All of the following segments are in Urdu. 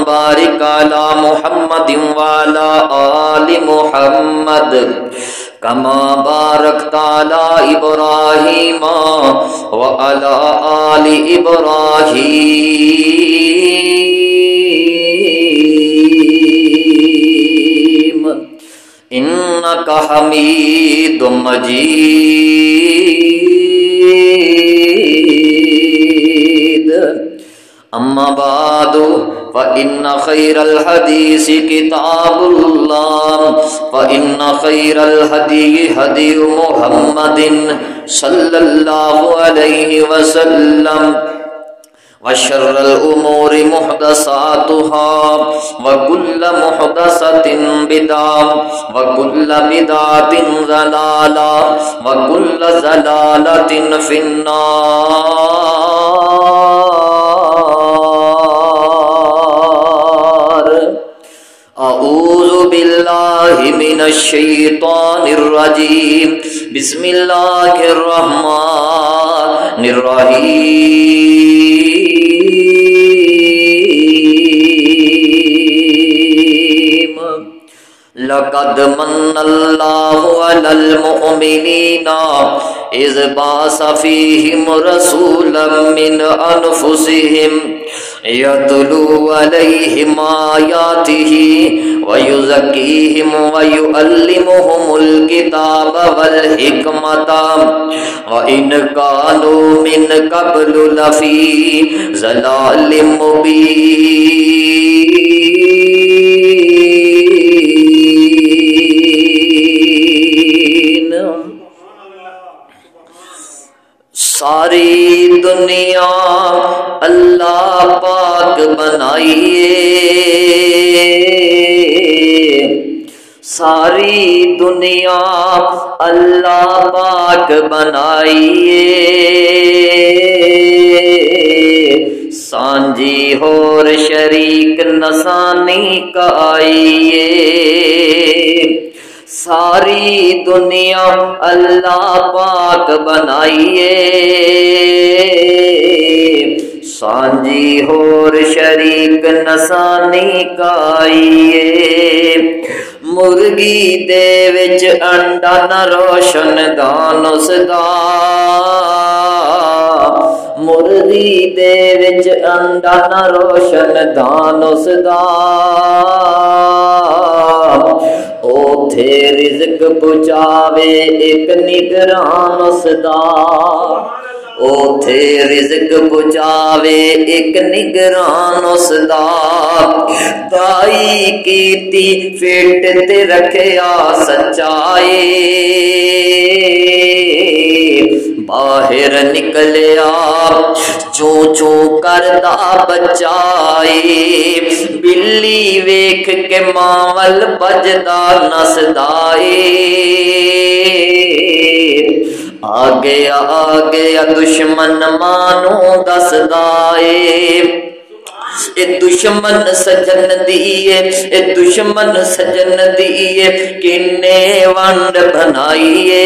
بارک علی محمد وعلی آل محمد کما بارکت علی ابراہیم وعلی آل ابراہیم انک حمید مجید اما بعد فإن خير الحديث كتاب الله وإن خير الهدي هدي محمد صلى الله عليه وسلم وشر الأمور محدثاتها وكل محدثة بدعة وكل بدعة ضلالة وكل ضلالة في النار اعوذ باللہ من الشیطان الرجیم بسم اللہ الرحمن الرحیم لقد من اللہ علی المؤمنین اذ بعث فیہم رسولا من انفسہم یتلو علیہم آیاتہ ویزکیہم ویعلمہم الکتاب والحکمت وإن كانوا من قبل لفی ضلال مبین ساری دنیا اللہ پاک بنائیے ساری دنیا اللہ پاک بنائیے سانجی اور شریک نسانی کا آئیے ساری دنیا اللہ پاک بنائیے سانجی اور شریک نسانی کا آئیے مرغی دے وچ انڈا نہ روشن دان اس دا مرغی دے وچ انڈا نہ روشن دان اس دا اوتھے رزق پہنچاوے ایک نگران اس دا اوتھے رزق پہنچاوے ایک نگران اس دا دائی کیتی فیٹ تے رکھیا سچائی باہر نکلیا چوں چوں کردا بچائی بلی ویکھ کے ماول بجدا نسدائی آگیا دشمن مانو دسدائے اے دشمن سجن دیئے اے دشمن سجن دیئے کنے ونڈ بنائیے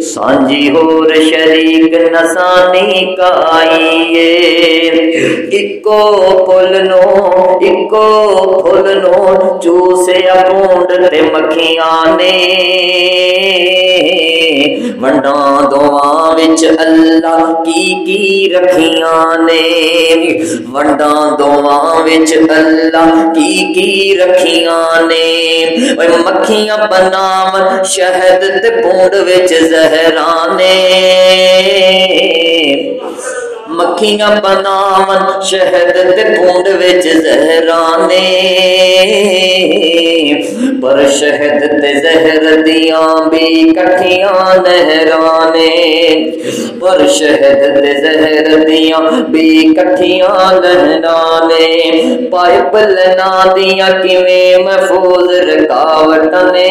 سانجی اور شریک نسانی کا آئیے اکو پھلنو چوسے اپونڈ تے مکھیانے ونڈاں دعاں وچ اللہ کی رکھیاں نے ونڈاں دعاں وچ اللہ کی رکھیاں نے مکھیاں بناون شہد تے پونڈ وچ زہرانے مکھیاں بناون شہد تے پونڈ وچ زہرانے پر شہد تے زہر دیاں بھی کٹھیاں نہرانے پر شہد تے زہر دیاں بھی کٹھیاں نہرانے پائپ لنا دیاں کیویں محفوظ رکاوٹنے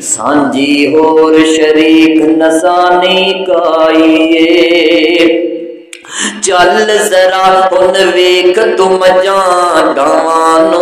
سانجی اور شریک نسانی کائیے چل ذرا ہن ویکھ تم جان گوانو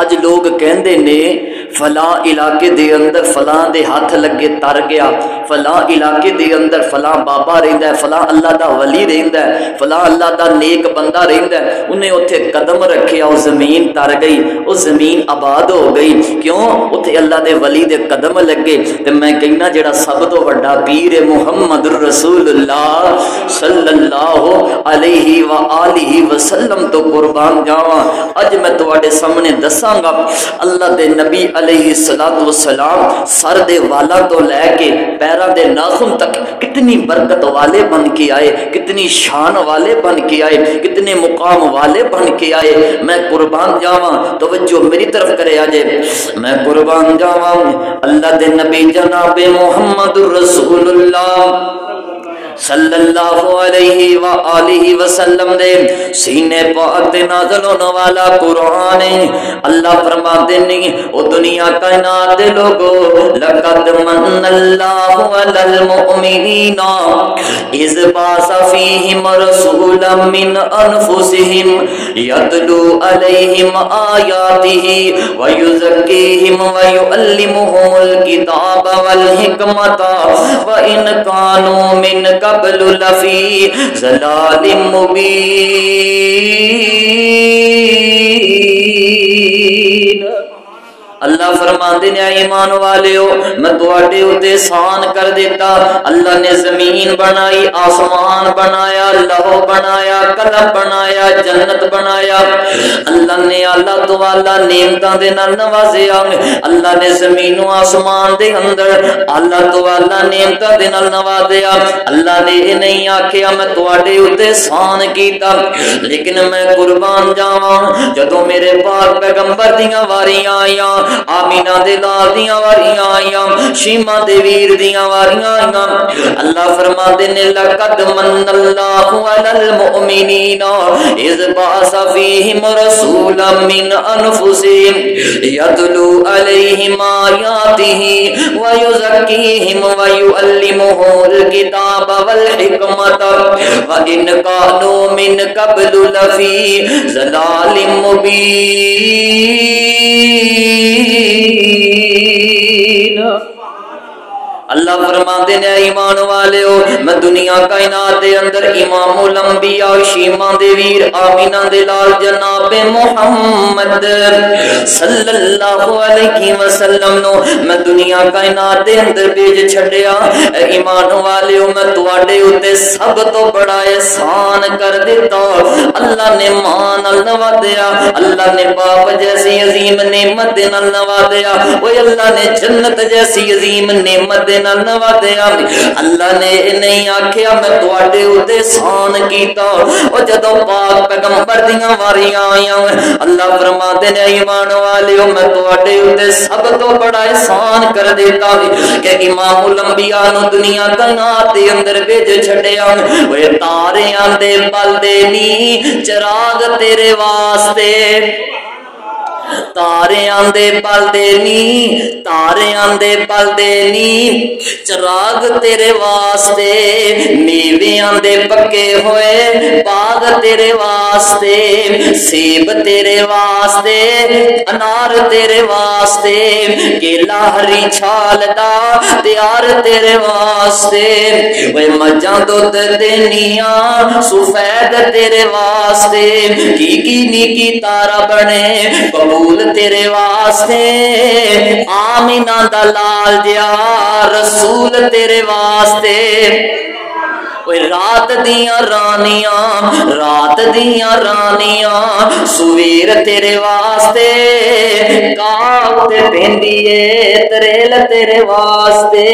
اج لوگ کہندے نے فلاں علاقے دے اندر فلاں دے ہاتھ لگے تر گیا، فلاں علاقے دے اندر فلاں بابا رہندا ہے، فلاں اللہ دا ولی رہندا ہے، فلاں اللہ دا نیک بندہ رہندا ہے، انہیں اوتھے قدم رکھیا او زمین تر گئی، او زمین آباد ہو گئی، کیوں؟ اوتھے اللہ دے ولی دے قدم لگے۔ تے میں کہنا جڑا سب تو بڑا پیر محمد رسول اللہ صلی اللہ علیہ وآلہ وسلم تو قربان جاواں، اج میں تواڈے سامنے دساں گا اللہ دے نبی علیہ الصلوۃ والسلام سر دے والاں تو لے کے پیراں دے ناخن تک کتنی برکت والے بن کے آئے، کتنی شان والے بن کے آئے، کتنے مقام والے بن کے آئے۔ میں قربان جاواں، توجہ میری طرف کرے آجے، میں قربان جاواں اللہ دے نبی جناب محمد رسول اللہ صلی اللہ علیہ وآلہ وسلم دے سینے پاک تے نازل ہونے والا قرآن اللہ فرماتے ہیں او دنیا کائنات دے لوگو لقد من اللہ علی المؤمنین اذ بعث فیہم رسولا من انفسہم یتلو علیہم آیاتہ ویزکیہم ویعلمہم الکتاب والحکمت وإن کانوا من قبل لفی ضلال مبین۔ اللہ فرماتے ہیں ایمان والیو میں تواڈے اُتے احسان کر دیتا، اللہ نے زمین بنائی، آسمان بنایا، لوح بنایا، قلم بنایا، جنت بنایا، اللہ نے اللہ تو اللہ نعمتاں دے نال نوازیا، اللہ نے زمین و آسمان دے اندر اللہ تو اللہ نعمتاں دے نال نوازیا، اللہ نے یہ نہیں آکھیا میں تواڈے اُتے احسان کیتا، لیکن میں قربان جاواں جدوں میرے پاک پیغمبر دیاں واریاں آئیاں، آمینہ دے لال دیاں واریاں آئیاں، شیمہ دے ویر دیاں واریاں آئیاں، اللہ فرماتے نے لقد من اللہ علی المؤمنین اذ بعث فیہم رسولا من انفسہم یتلو علیہم آیاتہ ویزکیہم ویعلمہم الکتاب والحکمت وإن کانوا من قبل لفی ضلال مبین۔ اللہ فرماتے ہیں ایمان والے ہو میں دنیا کائنات دے اندر امام الانبیاء شیمہ دے ویر آمینہ دے لال جناب محمد صلی اللہ علیہ وسلم نو میں دنیا کائنات دے اندر بھیج چھڈیا۔ ایمان والے ہو میں تواڈے اوتے سب تو بڑا احسان کر دیتا، اللہ نے ماں نال نوازیا، اللہ نے باپ جیسی عظیم نعمت نال نوازیا، اوے اللہ نے جنت جیسی عظیم نعمت نال نوازیا، اللہ نے نہیں آکھیا میں تواڈے اوتے احسان کیتا، او جدوں پاک پیغمبر دیاں واریاں آئیاں اللہ فرماتے نے ایمان والیو میں تواڈے اوتے سب تو بڑا احسان کر دیتا کہ امام الانبیاء نو دنیا کائنات دے اندر بھیج چھڈیا، اوے تاریاں دے بل دے نی چراغ تیرے واسطے، تاریاں دے پل دے نی، تاریاں دے پل دے نی چراغ تیرے واسطے، میویاں دے پکے ہوئے باغ تیرے واسطے، سیب تیرے واسطے، انار تیرے واسطے، کیلا ہری چھال دا تیار تیرے واسطے، وہ مجھاں دودھ دینیاں سفید تیرے واسطے، کی نیکی تارا بنے قبول تیرے واسطے، آمینہ دا لال جیا رسول تیرے واسطے، رات دیاں رانیاں، رات دیاں رانیاں سویر تیرے واسطے، کاؤ تے پیندیے تریل تیرے واسطے،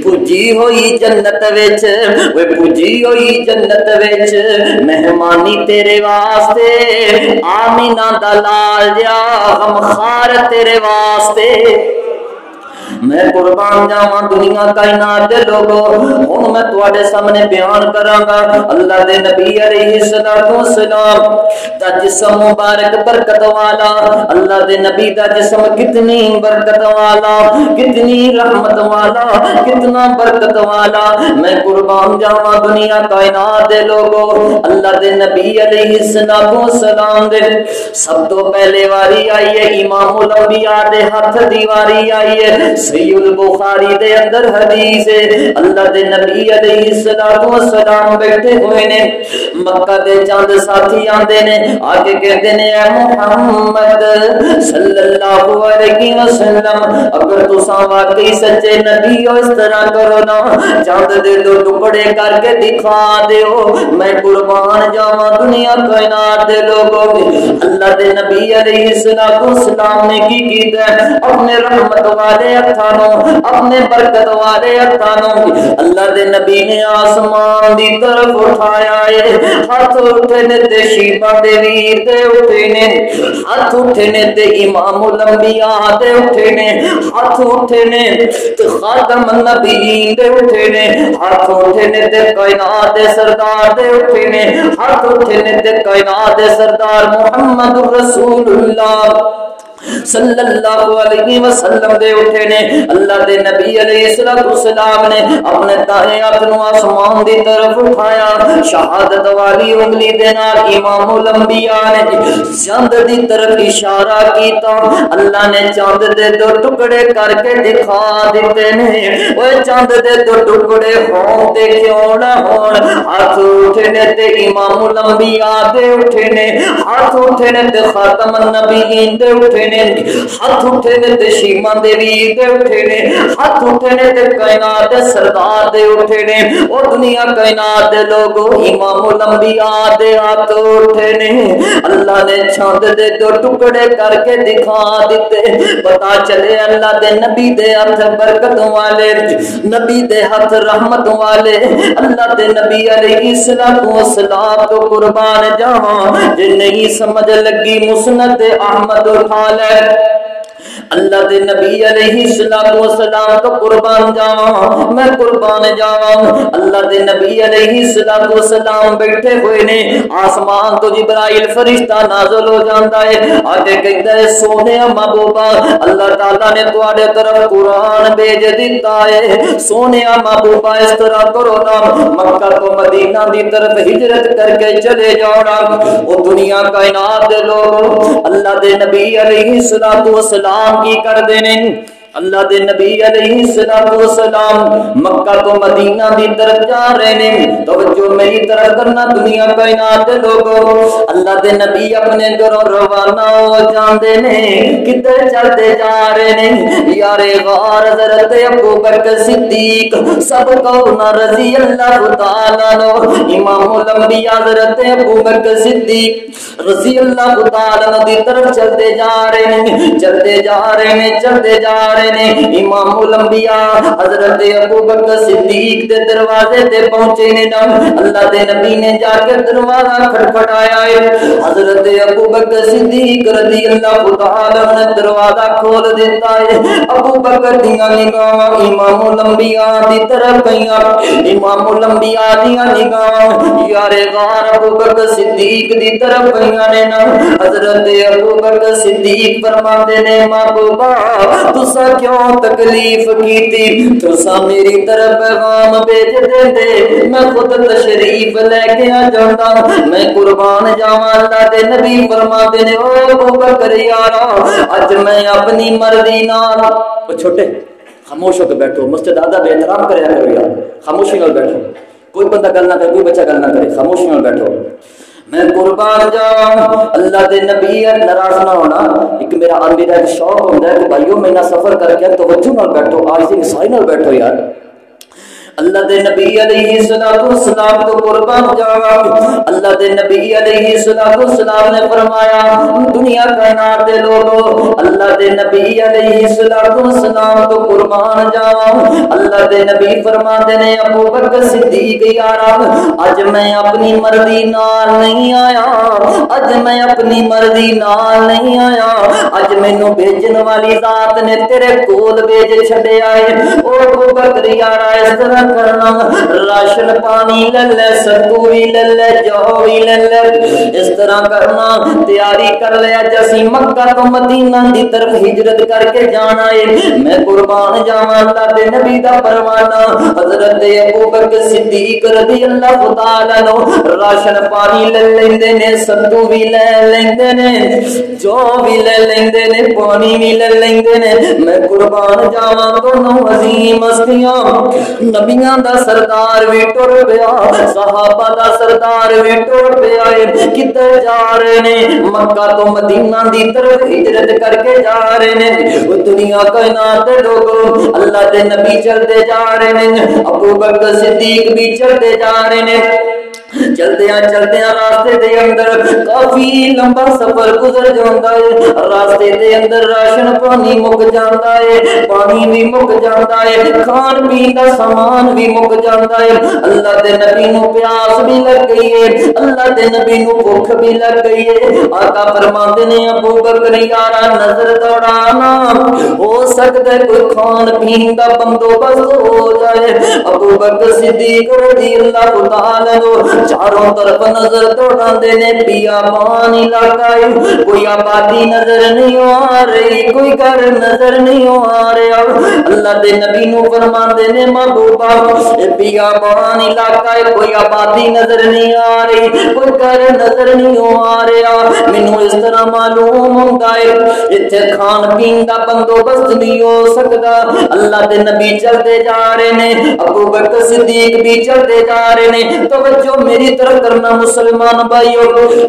پجی ہوئی جنت وچ، وہ پجی ہوئی جنت وچ مہمانی تیرے واسطے، آمینہ دا لال جا غمخار تیرے واسطے، میں قربان جاواں دنیا کائنات دے لوگو ہن میں تواڈے سامنے بیان کراں گا اللہ دے نبی علیہ الصلوۃ والسلام دا جسم مبارک برکت والا، اللہ دے نبی دا جسم کتنی برکت والا، کتنی رحمت والا، کتنا برکت والا۔ میں قربان جاواں دنیا کائنات دے لوگو اللہ دے نبی علیہ الصلوۃ والسلام دے سب تو پہلے واری آئی ہے امام الانبیاء دے ہاتھ دی واری آئی ہے۔ صحیح البخاری دے اندر حدیث ہے اللہ دے نبی علیہ الصلوۃ والسلام بیٹھے ہوئے نے، مکہ دے چند ساتھی آندے نے آگے کہتے نے اے محمد صلی اللہ علیہ وسلم اگر تساں واقعی سچے نبی ہو اس طرح کرو نا چاند دے دو ٹکڑے کر کے دکھا دیو میں قربان جاواں دنیا کائنات دے لوگوں اللہ دے نبی علیہ السلام نے کی کیتا ہے اپنے رحمت والے ہتھانوں اپنے برکت والے ہتھانوں اللہ دے نبی نے آسمان دی طرف اٹھایا ہے، ہاتھ اٹھے نے تے شیبہ دے ویر دے اٹھے نے، ہاتھ اٹھے نے تے امام الانبیاء دے اٹھے نے، ہاتھ اٹھے نے تے خاتم النبیین دے اٹھے نے، ہاتھ اٹھے نے تے کائنات دے سردار دے اٹھے نے، ہاتھ اٹھے نے تے کائنات دے سردار محمد رسول اللہ صلی اللہ علیہ وسلم دے اٹھے نے۔ اللہ دے نبی علیہ السلام نے اپنے دائیں ہاتھ نو آسمان دی طرف اٹھایا، شہادت والی انگلی دے نال امام الانبیاء نے چاند دی طرف اشارہ کیتا، اللہ نے چاند دے دو ٹکڑے کر کے دکھا دیتے نے، وہ چاند دے دو ٹکڑے ہون تے کیوں نہ ہون، ہاتھ اٹھے نے تے امام الانبیاء دے اٹھے نے، ہاتھ اٹھے نے تے خاتم النبیین دے اٹھے نے، ہاتھ اٹھے نے تے شیما دیوی دے اٹھے نے، ہاتھ اٹھے نے تے کائنات دے سردار دے اٹھے نے، او دنیا کائنات دے لوگو امام الانبیاء دے ہاتھ اٹھے نے۔ اللہ نے چاند دے دو ٹکڑے کر کے دکھا دیتے، پتا چلے اللہ دے نبی دے ہاتھ برکت والے، نبی دے ہاتھ رحمت والے، اللہ دے نبی علیہ السلام تو قربان جاواں جے نہیں سمجھ لگی مسند احمد اٹھا لے، اللہ دے نبی علیہ السلام تو قربان جاواں میں قربان جاواں۔ اللہ دے نبی علیہ السلام بیٹھے ہوئے نے، آسمان تو جبرائیل فرشتہ نازل ہو جاندا ہے، آگے کہندا ہے سونے محبوبا اللہ تعالیٰ نے تواڈے طرف قرآن بھیج دیتا ہے، سونے محبوبا اس طرح کرو نا مکہ تو مدینہ دی طرف ہجرت کر کے چلے جاؤ، وہ دنیا کائنات دے لوگ اللہ دے نبی علیہ السلام کی کر دینے، اللہ دے نبی علیہ السلام مکہ تو مدینہ دی طرف جا رہے نے، توجہ میری طرف کرنا دنیا کائنات دے لوگوں، اللہ دے نبی اپنے گھروں روانہ ہو جاندے نے، کدھر چلتے جا رہے نے، یار غار حضرت ابو بکر صدیق سب کو رضی اللہ تعالیٰ عنہ، امام الانبیاء حضرت ابو بکر صدیق رضی اللہ تعالیٰ دی طرف چلتے جا رہے نے، چلتے جا رہے نے، چلتے جا رہے نے، امام الانبیاء حضرت ابو بکر صدیق دے دروازے تے پہنچے نے، اللہ دے نبی نے جا کے دروازہ کھٹکھٹایا ہے، حضرت ابو بکر صدیق رضی اللہ تعالیٰ نے دروازہ کھول دیتا ہے، ابو بکر دیاں نگاہاں امام الانبیاء دی طرف گئیاں، امام الانبیاء دیاں نگاہاں یار غار ابو بکر صدیق دی طرف گئیاں نے، حضرت ابو بکر صدیق فرماتے نے محبوبا تسا کیوں تکلیف کی تھی، تسا میری طرف پیغام بھیج دیندے میں خود تشریف لے کے آ جاتا، میں قربان جاواں۔ اللہ دے نبی فرماتے نے او ابو بکر یارا اج میں اپنی مرضی نال، چھوٹے خاموش ہو کے بیٹھو، مسجد آدھا بے احترام کریا کرو یار، خاموشی نال بیٹھو، کوئی بندہ گل نہ کرے، کوئی بچہ گل نہ کرے، خاموشی نال بیٹھو، میں قربان جاواں۔ اللہ دے نبی ناراض نہ ہونا، ایک میرا ایک شوق ہوتا ہے کہ بھائیو میں نہ سفر کر کے توجہ نال بیٹھو، آج سے نسائی نال بیٹھو یار۔ اللہ دے نبی علیہ السلام تو قربان جاواں. اللہ دے نبی علیہ السلام نے فرمایا دنیا کائنات دے لوگو اللہ دے نبی علیہ السلام تو قربان جاواں. اللہ دے نبی فرماتے نے ابو بکر صدیق یارا اج میں اپنی مرضی نال نہیں آیا, اج میں اپنی مرضی نال نہیں آیا, اج مینوں بھیجن والی ذات نے تیرے کول بھیج چھڈیا ہے. او ابو بکر یارا اس طرح کرنا راشن پانی لے لے, ستو بھی لے لے, جو بھی لے لے, اس طرح کرنا تیاری کر لے جسی مکہ تو مدینہ دی طرف ہجرت کر کے جانا ہے. میں قربان جاواں اللہ دے نبی دا پروانہ حضرت ابو بکر صدیق رضی اللہ تعالی عنہ راشن پانی لے لیندے نے, ستو بھی لے لیندے نے, جو بھی لے لیندے نے, پانی بھی لے لیندے نے. میں قربان جاواں دونوں عظیم ہستیاں نبیاں دا سردار بھی ٹر پیا, صحابہ دا سردار بھی ٹر پیا. کدھر جا رہے نے؟ مکہ تو مدینہ دی طرف ہجرت کر کے جا رہے نے. وہ دنیا کائنات دے لوگوں اللہ دے نبی چلتے جا رہے نے, ابو بکر صدیق بھی چلتے جا رہے نے. چلدیاں چلدیاں راستے دے اندر کافی لمبا سفر گزر جاندا ہے. راستے دے اندر راشن پانی مک جاندا ہے, پانی بھی مک جاندا ہے, کھان پین دا سامان بھی مک جاندا ہے. اللہ دے نبی نو پیاس بھی لگ گئی ہے, اللہ دے نبی نو بھوک بھی لگ گئی ہے. آقا فرماندے نے ابو بکر یارا نظر دوڑانا, ہو سکتا ہے کوئی کھان پین دا بندوبست ہو جائے. ابو بکر صدیق رضی اللہ تعالی عنہ چاروں طرف نظر دوڑاندے نے, بیابان علاقہ ہے, کوئی آبادی نظر نہیں آ رہی, کوئی گھر نظر نہیں آ رہا. اللہ دے نبی نو فرماندے نے محبوبہ بیابان علاقہ ہے, کوئی آبادی نظر نہیں آ رہی, کوئی گھر نظر نہیں آ رہا. مینوں اس طرح معلوم ہوندا ہے ایتھے کھان پین دا بندوبست نہیں ہو سکدا. اللہ دے نبی چلتے جا رہے نے, ابو بکر صدیق بھی چلتے جا رہے نے. توجہ میری طرف کرنا مسلمان بھائیو,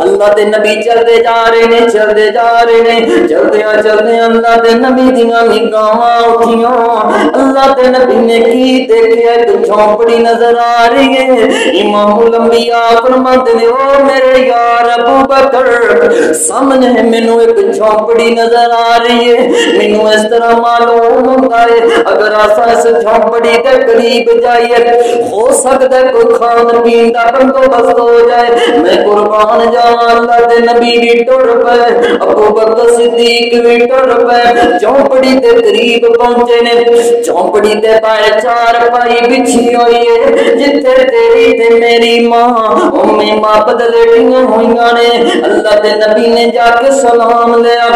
اللہ دے نبی چلتے جا رہے نے, چلتے جا رہے نے. چلدیاں چلدیاں اللہ دے نبی دیاں نگاہاں اٹھیاں. اللہ دے نبی نے کی دیکھیا, ایک جھونپڑی نظر آ رہی ہے. امام الانبیاء فرماتے نے او میرے یار ابو بکر سامنے مینوں ایک جھونپڑی نظر آ رہی ہے. مینوں اس طرح معلوم ہوتا ہے اگر اساں اس جھونپڑی دے قریب جائیے ہو سکتا ہے کوئی کھان پین دا بندوبست ہو جائے. میں قربان جاواں اللہ دے نبی بھی ٹر پے, ابو بکر صدیق بھی ٹر پے. جھونپڑی دے قریب پہنچے نے, جھونپڑی دے پائے چار پائی بچھی ہوئی ہے جتھے تیری تے میری ماں امی مابد لیٹیاں ہوئیاں نے. اللہ دے نبی نے جا کے سلام لیا.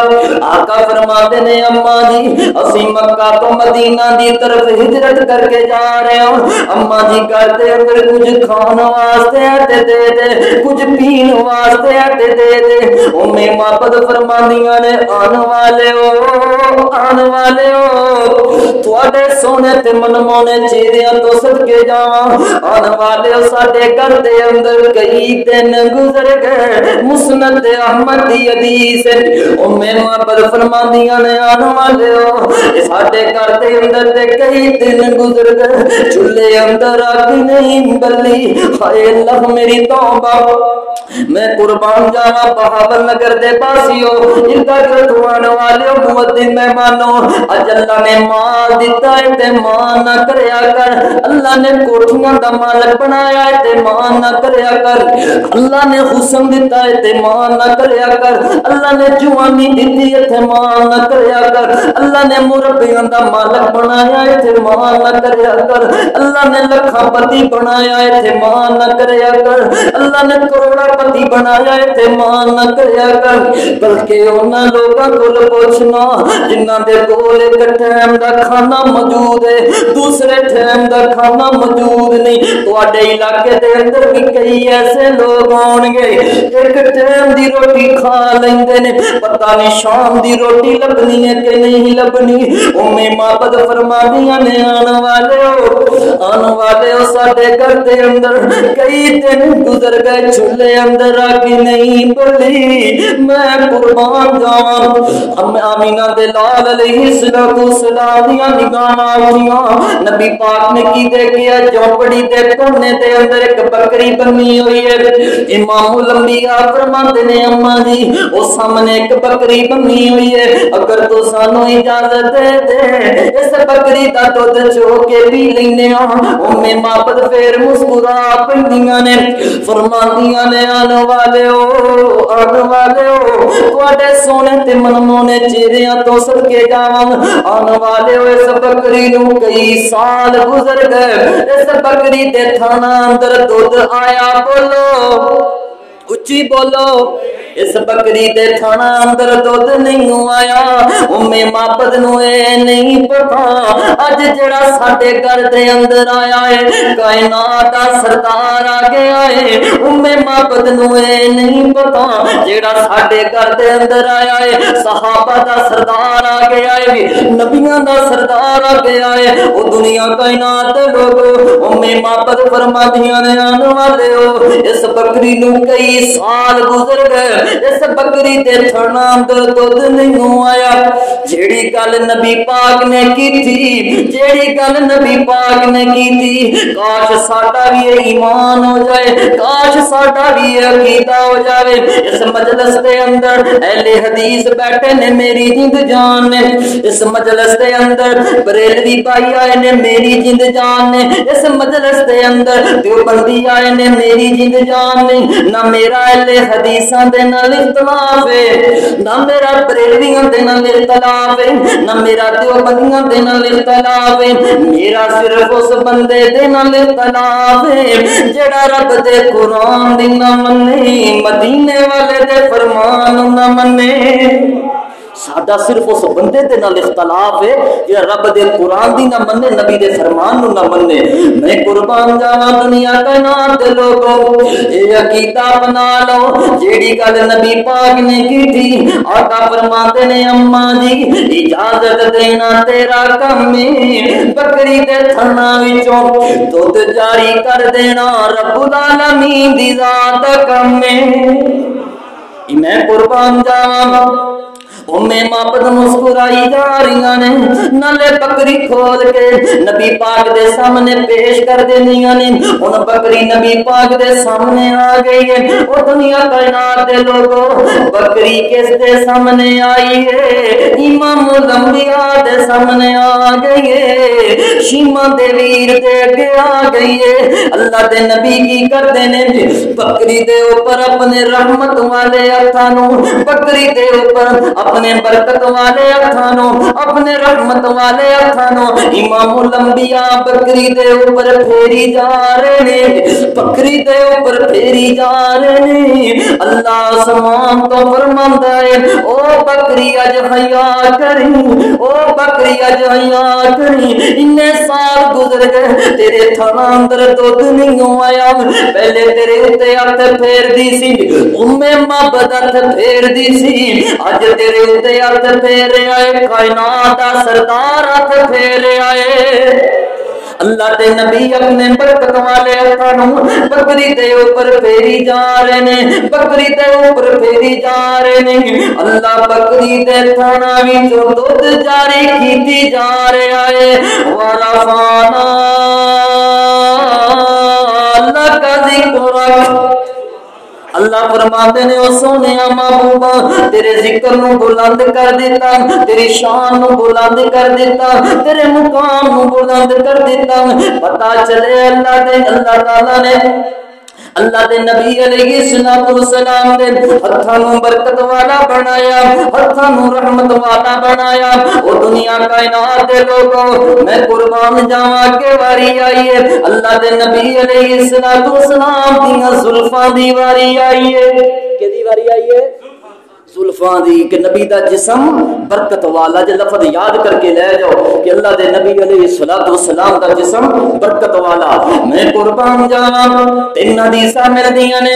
آقا فرماتے نے اماں جی اسی مکہ تو مدینہ دی طرف ہجرت کر کے جا رہے ہوں, اماں جی گھر دے اندر کچھ کھان واسطے تے دے دے, کچھ پین واسطے تے دے دے. امی مابد فرماندیاں نے آن والے ہو, آن والے ہو, تواڈے سونے تے منمونے چہریاں تو صدقے جاواں. آن والے ہو ساڈے گھر دے اندر کئی دن گزر گئے. مسند احمد دی حدیث امی مابد فرماندیاں نے آن والے ہو ساڈے گھر دے اندر تے کئی دن گزر گئے, چولہے اندر آگ نہیں بلی. ہائے اللہ میری توبہ, میں قربان جاواں بہاول نگر دے پاسیو اندا گردوان والے مؤذن مہمانو, اج اللہ نے مال دتا ہے تے مان نہ کریا کر. اللہ نے کوٹھیاں دا مالک بنایا ہے تے مان نہ کریا کر. اللہ نے حسن دتا ہے تے مان نہ کریا کر. اللہ نے جوانی دتی ہے تے مان نہ کریا کر. اللہ نے مربیاں دا مالک بنایا ہے تے مان نہ کریا کر. اللہ نے لکھاں پتی بنایا ہے تے مان نہ کریا کر. اللہ نے کروڑا پتی بنایا ہے تے مان نہ کریا کر. بلکہ انہاں لوکاں کول پوچھنا جنہاں دے کول ایک ٹائم دا کھانا موجود ہے, دوسرے ٹائم دا کھانا موجود نہیں. تواڈے علاقے دے اندر بھی کئی ایسے لوگ ہون گے ایک ٹائم دی روٹی کھا لیندے نے, پتہ نہیں شام دی روٹی لبنی ہے کہ نہیں لبنی. امی مابد فرماندیاں نے آن والے ہو ساڈے گھر دے اندر کئی دن گزر گئے, چولہے اندر آگ نہیں بلی. میں قربان جاواں آمینہ دے لال علیہ السلام دیا نگاہاں اٹھیاں نبی پاک نے کی دیکھیا جھونپڑی دے کونے دے اندر ایک بکری بنی ہوئی ہے امام الانبیاء فرماتے نے اما جی او سامنے ایک بکری بنی ہوئی ہے اگر تو سانو اجازت دے دے اس بکری دا دودھ چو کے پی لینے امی مابد پھر مسکرا پندیاں نے فرماندیاں نے آنے والے ہو تواڈے سونے تے منمونے چہریاں تو صدقے جاواں آنے والے ہو اس بکری نو کئی سال گزر گئے اس بکری دے تھانا اندر دودھ آیا بولو اچھی بولو اس بکری دے تھانا اندر دودھ نہیں آیا امی مابد نو اے نہیں پتا اج جڑا ساڈے گھر دے اندر آیا ہے کائنات دا سردار آ گیا ہے امی مابد نو اے نہیں پتا جڑا ساڈے گھر دے اندر آیا ہے صحابہ دا سردار آ گیا ہے نبیاں دا سردار آ گیا ہے او دنیا کائنات دے لوگ امی مابد فرماندیاں نے آنے والے ہو اس بکری نو کئی سال گزر گئے اس بکری دے تھنا اندر دودھ نہیں آیا جیڑی گل نبی پاک نے کی تھی جیڑی گل نبی پاک نے کی تھی کاش ساڈا بھی ایمان ہو جائے کاش ساڈا بھی عقیدہ ہو جائے اس مجلس دے اندر اہل حدیث بیٹھے نے میری جند جان نے اس مجلس دے اندر بریلوی بھائی آئے نے میری جند جان نے اس مجلس دے اندر دیوبندی آئے نے میری جند جان نے نہ میرا اہل حدیثاں دے نال اختلاف ہے نہ میرا بریلویاں دے نال اختلاف ہے نہ میرا دیوبندیاں دے نال اختلاف ہے میرا صرف اس بندے دے نال اختلاف ہے جڑا رب دے قرآن دی نہ منے مدینے والے دے فرمان نہ منے سادہ صرف اس بندے دے نال اختلاف ہے جڑا رب دے قرآن دی نہ منے نبی دے فرمان نہ منے میں قربان جاواں دنیا کائنات دے لوگوں اے عقیدہ بنا لو جیڑی گل نبی پاک نے کی تھی آقا فرماتے نے اما جی اجازت دینا تیرا کم ہے بکری دے تھنا وچوں دودھ جاری کر دینا رب العالمین دی ذات کم ہے میں قربان جاواں امی مابد مسکرائی جا رہی نے نالے بکری کھول کے نبی پاک دے سامنے پیش کر دینیاں نے ان بکری نبی پاک دے سامنے آ گئی ہے او دنیا کائنات دے لوگوں بکری کس دے سامنے آئی ہے امام الانبیاء دے سامنے آ گئی ہے شیما دے ویر دے اگے آ گئی ہے اللہ دے نبی کی کر دینے بکری دے اوپر اپنے رحمت والے ہتھاں نو بکری دے اوپر اپنے برکت والے ہتھانوں اپنے رحمت والے ہتھانوں امام الانبیاء بکری دے اوپر پھیری جا رہے نے بکری دے اوپر پھیری جا رہے نے اللہ سمان تو فرماندا ہے او بکری اج حیا کری او بکری اج حیا کری اننے سال گزر گئے تیرے تھنا اندر دودھ نہیں آیا پہلے تیرے اوتے ہاتھ پھیر دی سی امی مابد ہاتھ پھیر دی سی اج تیرے تے ہاتھ پھیرے آئے کائنات دا سردار ہاتھ پھیرے آئے اللہ دے نبی اپنے برکت والے ہتھوں بکری دے اوپر پھیری جا رہے نے بکری دے اوپر پھیری جا رہے نے اللہ بکری دے تھنا وچوں دودھ جاری کیتی جا رہا ہے ورفعنا لک ذکرک اللہ فرماتے نے او سونیا محبوبا تیرے ذکر نو بلند کر دیتا تیری شان نو بلند کر دیتا تیرے مقام نو بلند کر دیتا پتہ چلے اللہ تعالی نے اللہ دے نبی علیہ السلام دے ہتھاں نوں برکت والا بنایا ہتھاں نوں رحمت والا بنایا او دنیا کائنات دے لوگوں میں قربان جاواں کے واری آئی ہے اللہ دے نبی علیہ السلام دیاں زلفاں دی واری آئی ہے کہ دی واری آئی ہے زلفاں دی کہ نبی دا جسم برکت والا جے لفظ یاد کر کے لے جاؤ کہ اللہ دے نبی علیہ السلام دا جسم برکت والا میں قربان جاواں تین حدیثاں ملدیاں نے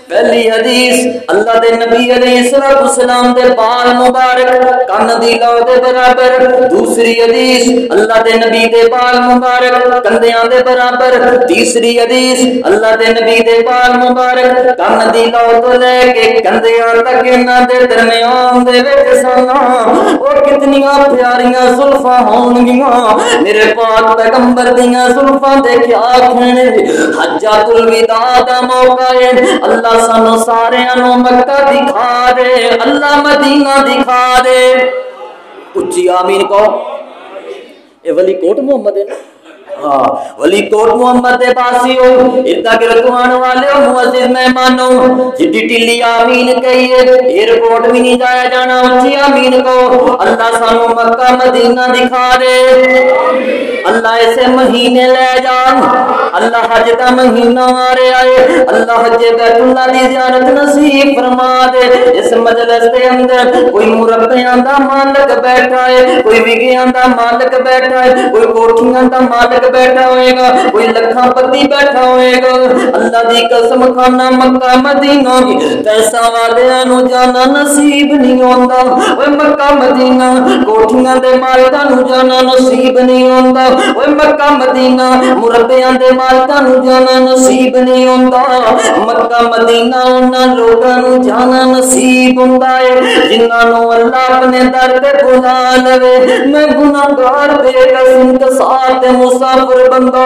پہلی حدیث اللہ دے نبی علیہ السلام دے بال مبارک کان دی لو دے برابر دوسری حدیث اللہ دے نبی دے بال مبارک کندیاں دے برابر تیسری حدیث اللہ دے نبی دے بال مبارک کان دی لو تو لے کے کندیاں تک انہاں دے درمیان دے وچ سنا او کتنیاں پیاریاں زلفاں ہونگیاں میرے پاک پیغمبر دیاں زلفاں دے کیا کہنے حجۃ الوداع دا موقع ہے اللہ سانو ساریاں نو مکہ دکھا دے اللہ مدینہ دکھا دے اچھی آمین کہو اے ولی کوٹ محمد ہے نا ہاں ولی کوٹ محمد دے باسی ہو اردا گردوان والے ہو معزز مہمانوں جدی ٹلی آمین کہیے ایئرپورٹ بھی نہیں جایا جانا اچھی آمین کہو اللہ سانو مکہ مدینہ دکھا دے اللہ ایسے مہینے لے جان اللہ حج دا مہینہ آ رہا ہے اللہ حج بیت اللہ دی زیارت نصیب فرما دے اس مجلس دے اندر کوئی مربیاں دا مالک بیٹھا ہے کوئی وگیاں دا مالک بیٹھا ہے کوئی کوٹھیاں دا مالک بیٹھا ہوئے گا کوئی لکھاں پتی بیٹھا ہوئے گا اللہ دی قسم کھانا مکہ مدینہ کی پیسہ والیاں نو جانا نصیب نہیں ہوندا اوے مکہ مدینہ کوٹھیاں دے مالکاں نو جانا نصیب نہیں ہوندا اوے مکہ مدینہ مربیاں دے مالکاں نو جانا نصیب نہیں ہوندا مکہ مدینہ انہاں لوکاں نو جانا نصیب ہوندا ہے جنہاں نو اللہ اپنے در تے بلا لوے میں گناہگار بے کس انکسار تے مسافر بندہ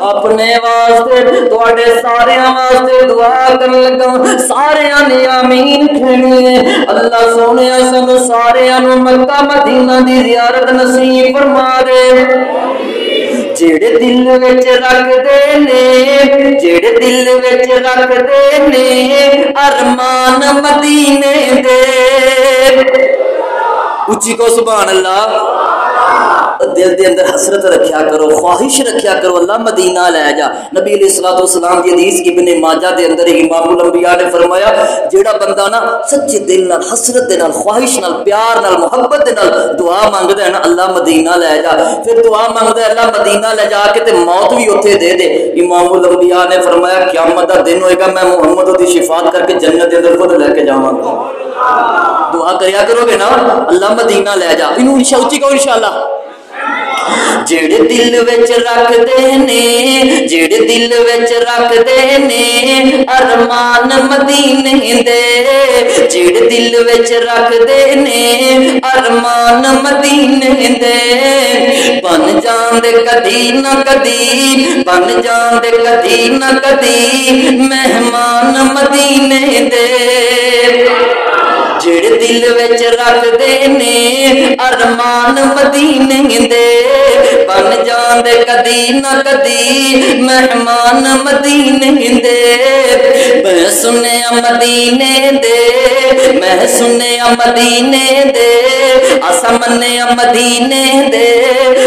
اپنے واسطے تواڈے سارے واسطے دعا کرن لگا سارے نے آمین کہنی ہے اللہ سونے سن سارے نو مکہ مدینہ دی زیارت نصیب فرما دے جیڑے دل وچ رکھ دے نے جیڑے دل وچ رکھ دے نے ارمان مدینے دے اچھی کو سبحان اللہ دل دے اندر حسرت رکھیا کرو خواہش رکھیا کرو اللہ مدینہ لے جا نبی علیہ الصلوۃ والسلام دی حدیث ابن ماجہ دے اندر امام الانبیاء نے فرمایا جیڑا بندہ نا سچے دل نال حسرت دے نال خواہش نال پیار نال محبت دے نال دعا مانگدا ہے نا اللہ مدینہ لے جا پھر دعا مانگدا ہے اللہ مدینہ لے جا کے تے موت بھی اوتھے دے دے امام الانبیاء نے فرمایا قیامت دا دن ہوئے گا میں محمد دی شفاعت کر کے جنت دے اندر خود لے کے جاواں گا دعا کریا کرو گے نا اللہ مدینہ لے جا اینو اچھی کہو انشاءاللہ جیڑے دل وچ رکھ دے نے جیڑے دل وچ رکھ دے نے ارمان مدینے دے جیڑے دل وچ رکھ دے نے ارمان مدینے دے بن جان دے کدی نہ کدی بن جان دے کدی نہ کدی مہمان مدینے دے جیڑے دل وچ رکھ دے نے ارمان مدینے دے بن جان دے کدی نہ کدی مہمان مدینے دے میں سنیا مدینے دے میں سنیا مدینے دے اسا منیا مدینے دے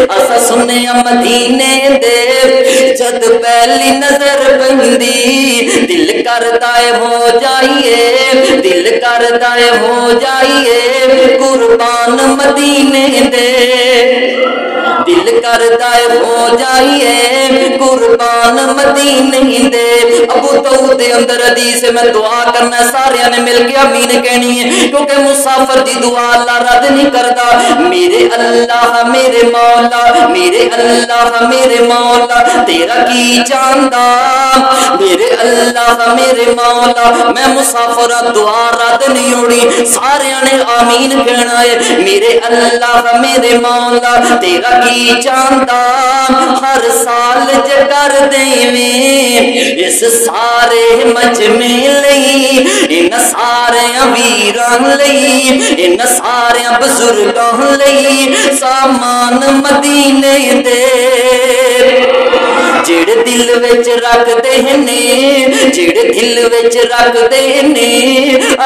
اسا سنیا مدینے دے جد پہلی نظر پہندی دل کردا ہے ہو جائیے دل کردا ہے ہو جائیے قربان مدینے دے دل کردا ہے ہو جائیے قربان مدینے دے ابو داؤد دے اندر حدیث میں دعا کرنا سارے نے مل کے آمین کہنی ہے کیونکہ مسافر دی دعا اللہ رد نہیں کردا میرے اللہ میرے مولا میرے اللہ میرے مولا تیرا کی چاہندا میرے اللہ میرے مولا میں مسافر دعا رد نہیں ہوڑی سارے نے آمین کہنا ہے میرے اللہ میرے مولا تیرا کی چاہندا ہر سال جے کر دیویں اس سارے مجمع لئی ان سارے ویراں لئی ان سارے بزرگاں لئی سامان مدینے دے جیڑے دل وچ رکھ دے نے جیڑے دل وچ رکھ دے نے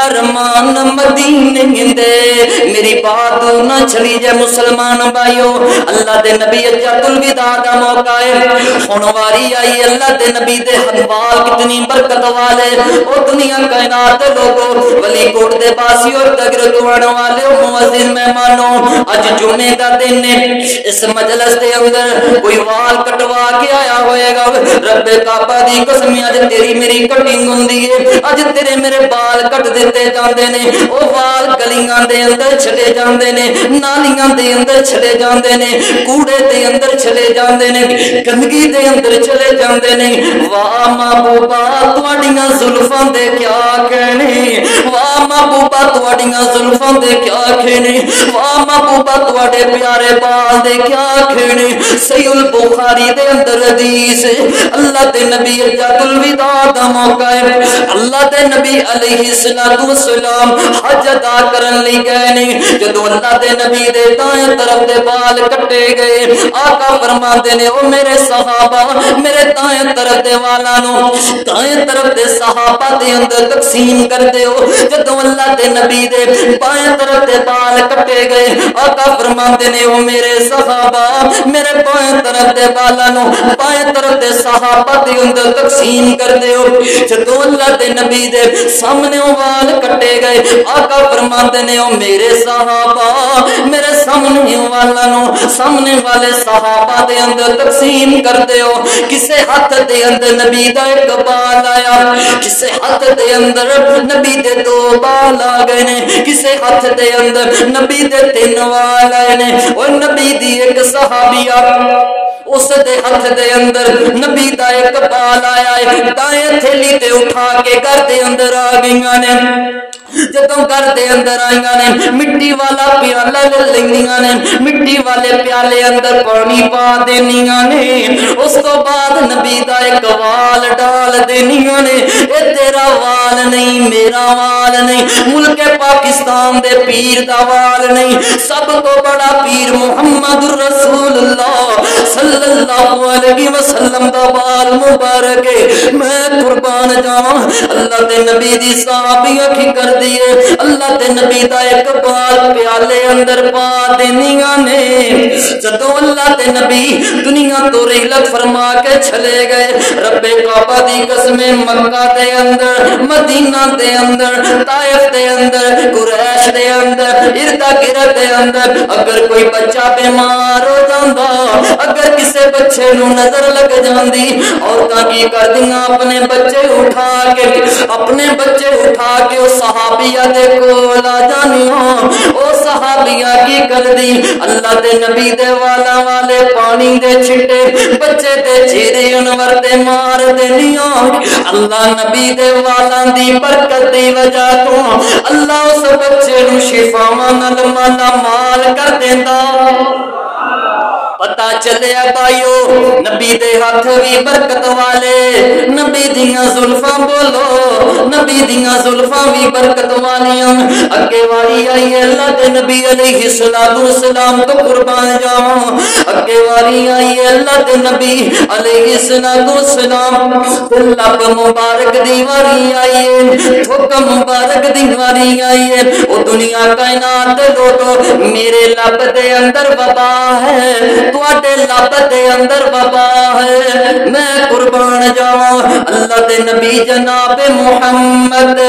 ارمان مدینے دے میری بات نہ چلی جائے مسلمان بھائیو اللہ دے نبی حجۃ الوداع دا موقع ہے ہن واری آئی اللہ دے نبی دے حوال کتنی برکت والے او دنیا کائنات لوگو ولی کوٹ دے باسی اور تگر دوان والے معزز مہمانوں اج جمعے دا دن ہے اس مجلس دے اندر کوئی وال کٹوا کے آیا ہوئے گا رب کعبہ دی قسم اج تیری میری کٹنگ ہوندی ہے اج تیرے میرے بال کٹ دیتے جاندے نے او وال گلیاں دے اندر چلے جاندے نے نالیاں دے اندر چلے جاندے نے کوڑے دے اندر چلے جاندے نے گندگی دے اندر چلے جاندے نے واہ محبوبا تواڈیاں زلفاں دے کیا کہنے واہ محبوبا تواڈیاں زلفاں دے کیا کہنے واہ محبوبا تواڈے پیارے بال دے کیا کہنے صحیح البخاری دے اندر حدیث اللہ دے نبی حجۃ الوداع دا موقع ہے اللہ دے نبی علیہ الصلوۃ والسلام حج ادا کرن لئی گئے نے جدوں اللہ دے نبی دے دائیں طرف دے بال کٹے گئے آقا فرماندے نے او میرے صحابہ میرے دائیں طرف دے والاں نو دائیں طرف دے صحابہ دے اندر تقسیم کر دیو جدوں اللہ دے نبی دے بائیں طرف دے بال کٹے گئے آقا فرماندے نے او میرے صحابہ میرے بائیں طرف دے والاں نو بائیں طرف دے صحابہ دے اندر تقسیم کر دیو جدوں اللہ دے نبی دے سامنے وال کٹے گئے آقا فرماندے نے او میرے صحابہ میرے سامنے والا نو سامنے والے صحابہ دے اندر تقسیم کر دیو کسے ہاتھ دے اندر نبی دا ایک بال آیا کسے ہاتھ دے اندر نبی دے دو بال آ گئے نے کسے ہاتھ دے اندر نبی دے تین وال آئے نے اور نبی دی ایک صحابیہ اس دے ہاتھ دے اندر نبی دا ایک بال آیا ہے دائیں تھیلی تے اٹھا کے گھر دے اندر آ گئیاں نے جدوں گھر دے اندر آئیاں نے مٹی والا پیالہ لے لیندیاں نے مٹی والے پیالے اندر پانی پا دینیاں نے اس تو بعد نبی دا ایک وال ڈال دینیاں نے اے تیرا وال نہیں میرا وال نہیں ملک پاکستان دے پیر دا وال نہیں سب کو بڑا پیر محمد رسول اللہ صلی اللہ علیہ وسلم دا بال مبارک ہے میں قربان جاواں اللہ دے نبی دی صحابیاں کی کر دیے اللہ دے نبی دا ایک بال پیالے اندر پا دینیاں نے جدوں اللہ دے نبی دنیا تو رحلت فرما کے چلے گئے رب کعبہ دی قسم مکہ دے اندر مدینہ دے اندر طائف دے اندر قریش دے اندر ارد گرد دے اندر اگر کوئی بچہ بیمار ہو جاندا اگر کسے بچے نو نظر لگ جاندی عورتاں کی کردیاں اپنے بچے اٹھا کے او صحابیہ دے کول آ جانیاں او صحابیہ کی کردی اللہ دے نبی دے والا والے پانی دے چھٹے بچے دے چہرے انور تے مار دینیاں اللہ نبی دے والا دی برکت دی وجہ تو اللہ اس بچے نو شفاواں نال مالا مال کر دیندا پتا چلیا بھائیو نبی دے ہاتھ بھی برکت والے نبی دیاں زلفاں بولو نبی دیاں زلفاں بھی برکت والیاں اگے واری آئی اللہ دے نبی علیہ الصلوۃ والسلام تو قربان جاواں اگے واری آئی اللہ دے نبی علیہ الصلوۃ والسلام لب مبارک دی واری آئی تھوک مبارک دی واری آئی او دنیا کائنات لوٹو میرے لب دے اندر وبا ہے تواڈے لب دے اندر وبا ہے میں قربان جاواں اللہ دے نبی جناب محمد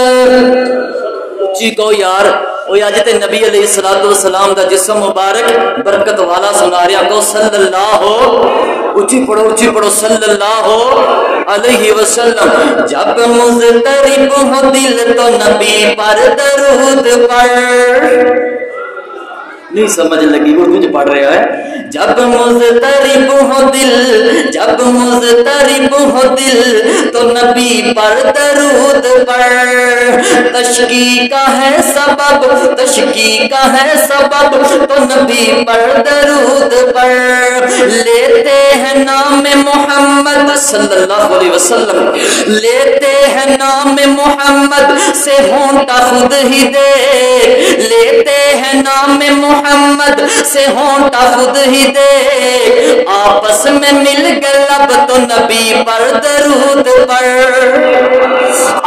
جی کو یار او اج تے نبی علیہ الصلوۃ والسلام دا جسم مبارک برکت والا سنا رہا کو صلی اللہ اونچی پڑھو صلی اللہ علیہ وسلم جب مضطرب ہو دل تو نبی پر درود پڑھ نہیں سمجھ لگی اردو جو پڑھ رہا ہے جب مضطرب ہو دل تو نبی پر درود پڑھ تشکی کا ہے سبب تو نبی پر درود پڑھ لیتے ہیں نام محمد صلی اللہ علیہ وسلم لیتے ہیں نام محمد سے ہونٹا خود ہی دے لیتے ہیں نام محمد سے ہونٹا خود ہی دے آپس میں مل گئے لب تو نبی پر درود پڑھ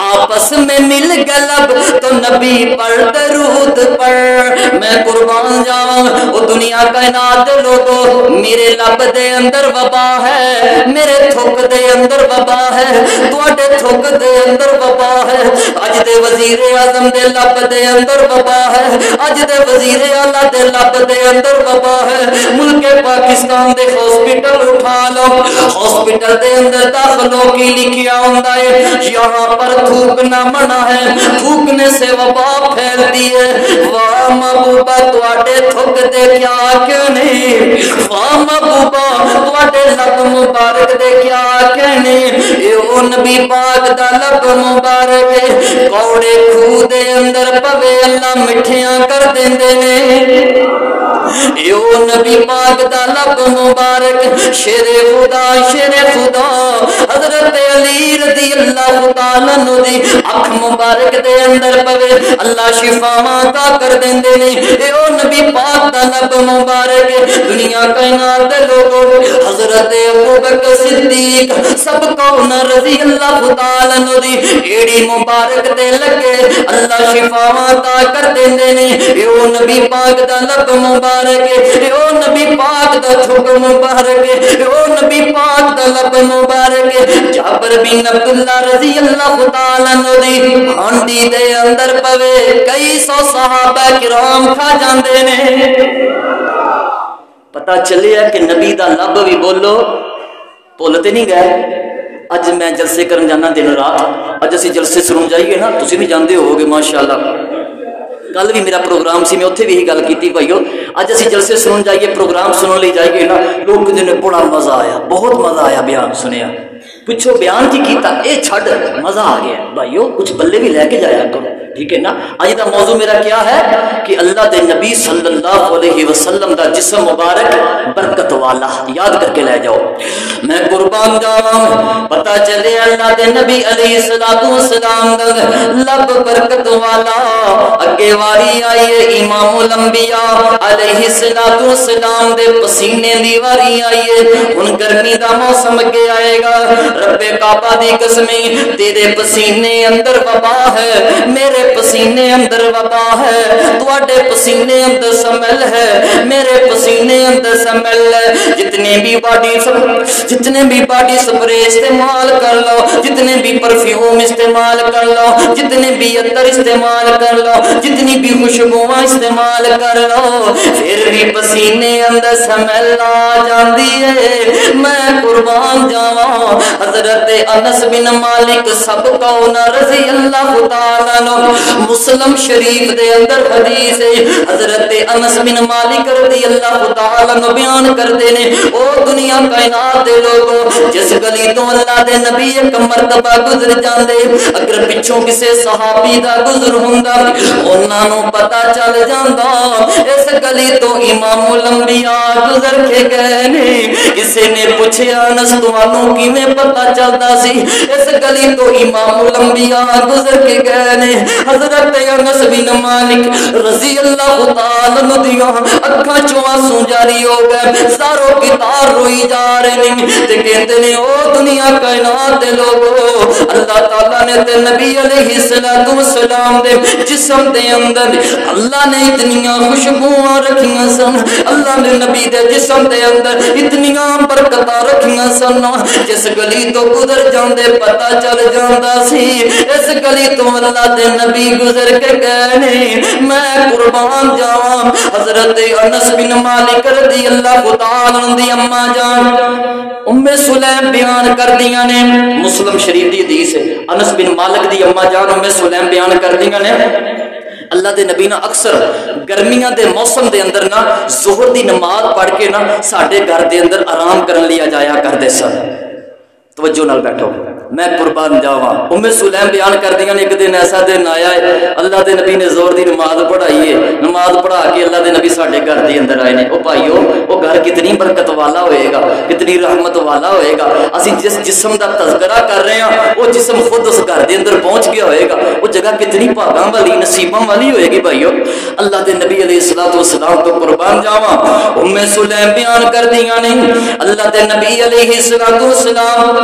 آپس میں مل گئے لب تو نبی پر درود پڑھ میں قربان جاواں او دنیا کائنات لوگو میرے لب دے اندر وبا ہے میرے تھوک دے اندر وبا ہے تواڈے تھوک دے اندر وبا ہے اج دے وزیر اعظم دے لب دے اندر وبا ہے اج دے وزیر اعلی دے لب دے اندر وبا ہے ملک پاکستان دے ہاسپٹل اٹھا لو ہاسپٹل دے اندر داخل ہو کے لکھیا ہوندا ہے یہاں پر تھوکنا منع ہے تھوکنے سے وبا پھیلتی ہے واہ محبوبہ تواڈے تھوک دے کیا کہنے واہ محبوبہ تواڈے لب مبارک دے کیا کہنے اے او نبی پاک دا لب مبارک کوڑے کھو دے اندر پوے اللہ مٹھیاں کر دیندے نے یو نبی پاک دا لب مبارک شیر خدا حضرت علی رضی اللہ تعالیٰ عنہ دی اکھ مبارک دے اندر پوے اللہ شفاواں عطا کر دیندے نے یو نبی پاک دا لب مبارک دنیا کائنات دے لوگوں حضرت ابوبکر صدیق سب کون رضی اللہ تعالیٰ عنہ دی ایڑی مبارک دے لگے اللہ شفاواں عطا کر دیندے نے یو نبی پاک دا لب مبارک او نبی پاک دا تھوک مبارک او نبی پاک دا لب مبارک جابر بن عبداللہ رضی اللہ تعالیٰ عنہ دی ہانڈی دے اندر پوے کئی سو صحابہ کرام کھا جاندے نے پتہ چلیا کہ نبی دا لب بھی بولو بولتے نہیں گئے اج میں جلسے کرن جانا دن رات اج اسی جلسے سنن جائیے نا تسی بھی جاندے ہوگے ماشاءاللہ کل بھی میرا پروگرام سی میں اتنے بھی یہی گل کی بھائیو اج اسی جلسے سنن جائیے پروگرام سنن لے جائیے نا لوگ نے بڑا مزہ آیا بہت مزہ آیا بیان سنیا پوچھو بیان کی کیتا اے چھڑ مزہ آ گیا بھائیو کچھ بلے بھی لے کے جایا کرو ٹھیک ہے نا آج دا موضوع میرا کیا ہے کہ اللہ دے نبی صلی اللہ علیہ وسلم دا جسم مبارک برکت والا یاد کر کے لے جاؤ میں قربان جاواں پتہ چلے اللہ دے نبی علیہ الصلوۃ والسلام دا لب برکت والا اگے واری آئیے امام الانبیاء علیہ الصلوۃ والسلام دے پسینے دی واری آئیے ہن گرمی دا موسم اگے آئے گا رب کعبہ دی قسمیں تیرے پسینے اندر وبا ہے میرے پسینے اندر وبا ہے تواڈے پسینے اندر سمیل ہے میرے پسینے اندر سمیل ہے جتنے بھی باڈی سپرے استعمال کر لو جتنے بھی پرفیوم استعمال کر لو جتنے بھی عطر استعمال کر لو جتنی بھی خوشبوواں استعمال کر لو پھر بھی پسینے اندر سمیل آ جاندی ہے میں قربان جاواں حضرت انس بن مالک سب کون رضی اللہ تعالیٰ عنہ مسلم شریف دے اندر حدیث ہے حضرت انس بن مالک رضی اللہ تعالیٰ عنہ بیان کرتے نے او دنیا کائنات دے لوگوں جس گلی تو اللہ دے نبی ایک مرتبہ گزر جاندے اگر پچھوں کسے صحابی دا گزر ہوندا انہاں نوں پتہ چل جاندا اس گلی تو امام الانبیاء گزر کے گئے نے کسے نے پوچھیا انس تانوں کیویں پتہ چلدا سی اس گلی تو امام الانبیاء گزر کے گئے نے حضرت انس بن مالک رضی اللہ تعالی عنہ دیاں اکھاں چوں آنسو جاری ہو گئے سارو کتار روئی جا رہے نے تے کہندے نے او دنیا کائنات دے لوگو اللہ تعالی نے تے نبی علیہ الصلوۃ والسلام دے جسم دے اندر اللہ نے اتنیاں خوشبوواں رکھیاں سن اللہ نے نبی دے جسم دے اندر اتنیاں برکتاں رکھیاں سن جس گلی تو گزر جاندے پتہ چل جاندا سی اس گلی تو اللہ دے نبی گزر کے گئے نے میں قربان جاواں حضرت انس بن مالک رضی اللہ تعالی عنہ دی اماں جان ام سلیم بیان کردیاں نے مسلم شریف دی حدیث ہے انس بن مالک دی اماں جان ام سلیم بیان کردیاں نے اللہ دے نبی نا اکثر گرمیاں دے موسم دے اندر نا ظہر دی نماز پڑھ کے نا ساڈے گھر دے اندر آرام کرن لیا جایا کردے سن توجہ نال بیٹھو میں قربان جاواں ام سلیم بیان کر دیاں ایک دن ایسا دن آیا ہے اللہ دے نبی نے زور دی نماز پڑھائی ہے نماز پڑھا کے اللہ دے نبی ساڈے گھر دے اندر آئے نے او بھائیو او گھر کتنی برکت والا ہوئے گا کتنی رحمت والا ہوئے گا اسی جس جسم دا تذکرہ کر رہے ہیں وہ جسم خود اس گھر دے اندر پہنچ گیا ہوئے گا وہ جگہ کتنی بھاگاں والی نصیباں والی ہوئے گی بھائیو اللہ دے نبی علیہ الصلوۃ والسلام تو قربان جاواں ام سلیم بیان کر دیاں نے اللہ دے نبی علیہ الصلوۃ والسلام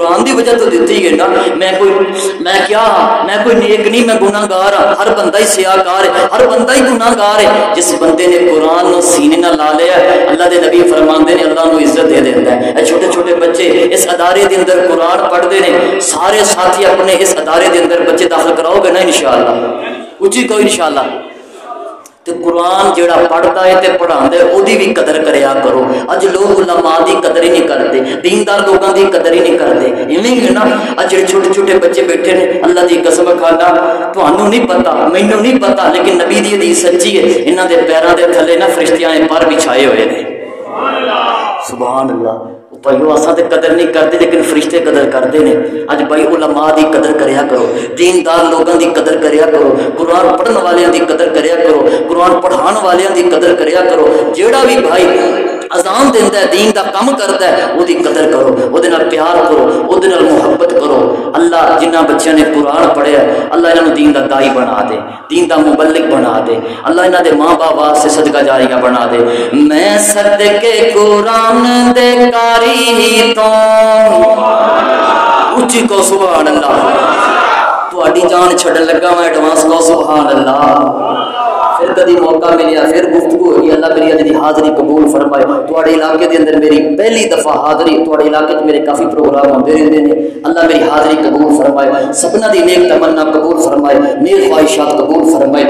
قرآن دی وجہ تو دیتی ہے نا. میں کیا ہاں؟ میں کوئی نیک نہیں، میں گناہگار ہاں. ہر بندہ ہی سیاہکار ہے، ہر بندہ ہی گناہگار ہے. جس بندے نے قرآن نو سینے نہ لا لیا، اللہ دے نبی فرماندے نے اللہ نو عزت دے دیتا ہے. اے چھوٹے چھوٹے بچے اس ادارے دے اندر قرآن پڑھتے ہیں، سارے ساتھی اپنے اس ادارے دے اندر بچے داخل کراؤ گے نا انشاءاللہ؟ اچھی کوئی انشاءاللہ. تو قرآن جڑا پڑھتا ہے تے پڑھاندا ہے او دی بھی قدر کریا کرو. اج لوگ علماء دی قدر ہی نہیں کرتے، دیندار لوگاں دی قدر ہی نہیں کرتے. ایویں ہی نا اج چھوٹے چھوٹے بچے بیٹھے نے، اللہ دی قسم کھانا تانوں نہیں پتا، مینوں نہیں پتا، لیکن نبی دی حدیث سچی ہے. انہاں دے پیراں دے تھلے نا فرشتیاں نے پر بچھائے ہوئے نے. سبحان اللہ. بھائیو اساں تے قدر نہیں کرتے لیکن فرشتے قدر کرتے ہیں. اج بھائی علماء دی قدر کریا کرو، دیندار لوگاں دی قدر کریا کرو، قرآن پڑھن والیاں دی قدر کریا کرو، قرآن پڑھان والیاں دی قدر کریا کرو. جیڑا بھی بھائی اذان دیندا ہے، دین دا کم کردا ہے، او دی قدر کرو، او دے نال پیار کرو، او دے نال محبت کرو. اللہ جنہاں بچیاں نے قرآن پڑھیا اللہ انہاں نوں دین دا دائی بنا دے، دین دا مبلغ بنا دے. اللہ انہاں دے ماں باپ واسطے صدقہ جاریہ بنا دے. میں صدقے قرآن دے کاری ہی تو اچھی کو سبحان اللہ. تہاڈی جان چھڈن لگا میں ایڈوانس کو سبحان اللہ. پھر کدی موقع ملیا پھر گفتگو ہوئی. اللہ میری اج دی حاضری قبول فرمائے. تواڈے علاقے دے اندر میری پہلی دفعہ حاضری، تواڈے علاقے وچ میرے کافی پروگرام ہوندے رہندے نے. اللہ میری حاضری قبول فرمائے، سبنا دی نیک تمنا قبول فرمائے، نیک خواہشات قبول فرمائے.